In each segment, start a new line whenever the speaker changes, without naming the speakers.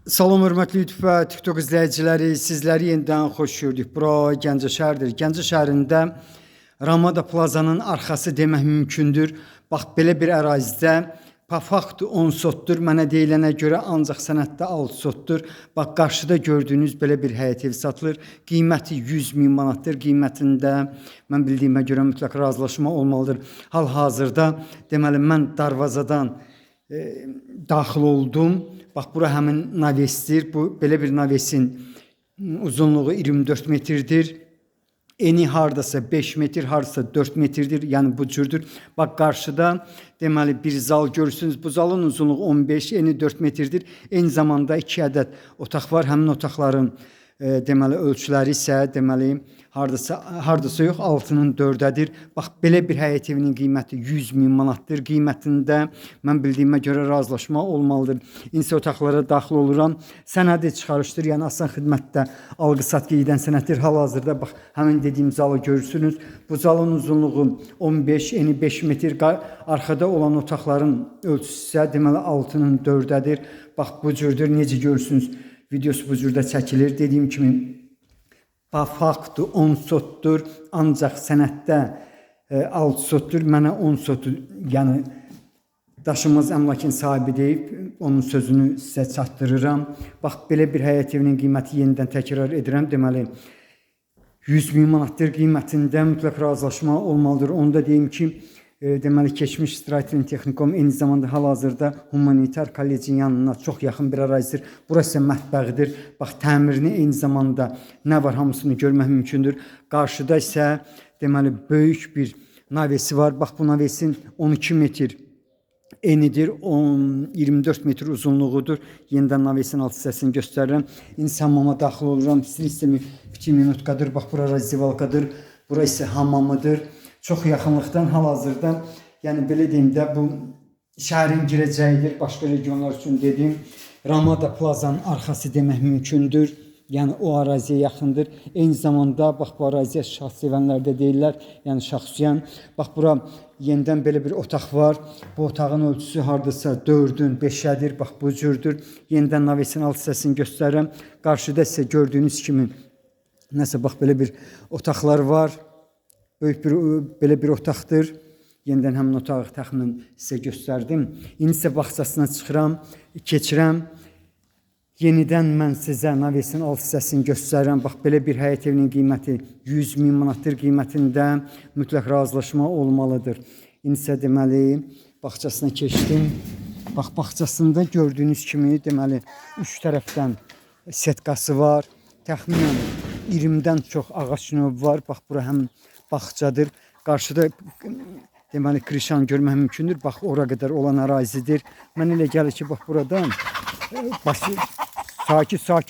Salam hörmətli YouTube və TikTok izləyiciləri, sizləri yenidən xoş gördük. Bura Gəncə şəhəridir. Gəncə şəhərində Ramada Plazanın arxası demək mümkündür. Bax, belə bir ərazidə pafakt 10 sotdur. Mənə deyilənə görə ancaq sənətdə 6 sotdur. Bax, qarşıda gördüyünüz belə bir həyət ev satılır. Qiyməti 100.000 manatdır. Qiymətində mən bildiyimə görə mütləq razılaşma olmalıdır. Hal-hazırda deməli mən darvazadan daxil oldum. Bax, bura həmin navesdir. Bu belə bir navesin uzunluğu 24 metrdir. Eni hardasa 5 metr, hardasa 4 metrdir. Yəni bu cürdür. Bax, qarşıda deməli bir zal görürsünüz. Bu zalın uzunluğu 15, eni 4 metrdir. Eyni zamanda 2 ədəd otaq var. Həmin otaqların deməli ölçüləri isə deməli hardasa yox 6-nın 4-dədir. Bax, belə bir həyət evinin qiyməti 100.000 manatdır. Qiymətində mən bildiyimə görə razılaşma olmalıdır. İnsə otaqlara daxil oluram. Sənədi çıxarışdır. Yəni asan xidmətdə alqı-satqı edən sənəddir. Hal-hazırda bax, həmin dediyim zalı görürsünüz. Bu zalın uzunluğu 15, eni 5 metr. Arxada olan otaqların ölçüsü isə deməli 6-nın 4-dədir. Bax, bu cürdür. Necə görürsünüz? Videosu bu cürdə çəkilir. Dediyim kimi pafakt 10 sotdur. Ancaq sənətdə 6 sotdur. Mənə 10 sotu, yəni daşınmaz əmlakın sahibi deyib, onun sözünü sizə çatdırıram. Bax, belə bir həyət evinin qiyməti yenidən təkrar edirəm. Deməli 100.000 manatdır. Qiymətində mütləq razılaşma olmalıdır. Onu da deyim ki, deməli keçmiş Strytelin Texnikum eyni zamanda hal-hazırda Humanitar Kollecin yanına çox yaxın bir ərazidir. Burası mətbəğidir. Bax, təmirini eyni zamanda nə var hamısını görmək mümkündür. Qarşıda isə deməli böyük bir navesi var. Bax, bu navesin 12 metr enidir, 24 metr uzunluğudur. Yenidən navesin alt hissəsini göstərirəm. İnsanmama daxil oluram. Sistemi 2 minutkadır. Bax, bura razzivalkadır. Bura isə hamamıdır. Çox yaxınlıqdan hal-hazırda, yəni belə deyim də, bu şəhərin girəcəyidir. Başqa regionlar üçün dedim. Ramada Plazanın arxası demək mümkündür. Yəni o əraziyə yaxındır. Eyni zamanda bax, bu əraziyə şax sevənlər də deyirlər. Yəni şaxsüyən. Bax, bura yenidən belə bir otaq var. Bu otağın ölçüsü hardasa 4-ün 5-ədir. Bax, bu cürdür. Yenidən navesin alt hissəsini göstərirəm. Qarşıda isə gördüyünüz kimi nəsə bax, belə bir otaqlar var. Böyük bir belə bir otaqdır. Yenidən həmin otağı təxminən sizə göstərdim. İndi isə bağçasına çıxıram, keçirəm. Yenidən mən sizə navesin alt hissəsini göstərirəm. Bax, belə bir həyət evinin qiyməti 100.000 manatdır. Qiymətində mütləq razılaşma olmalıdır. İndi isə deməli bağçasına keçdim. Bax, bağçasında gördüyünüz kimi deməli 3 tərəfdən setkası var. Təxminən 20-dən çox ağac növü var. Bax, bura həm bağçadır. Qarşıda deməli krişan görmək mümkündür. Bax, ora qədər olan ərazidir. Mən elə gəlir ki, bax, buradan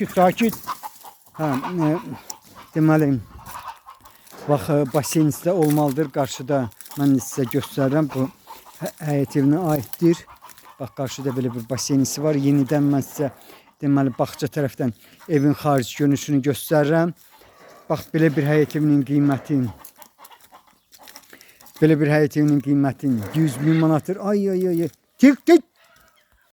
sakit. Hə, deməli bax, baseynisi də olmalıdır. Qarşıda mən sizə göstərirəm. Bu həyət evinə aiddir. Bax, qarşıda belə bir baseynisi var. Yenidən mən sizə deməli bağça tərəfdən evin xarici görünüşünü göstərirəm. Bax, belə bir həyət evinin qiyməti 100.000 manatdır. Ay. Git.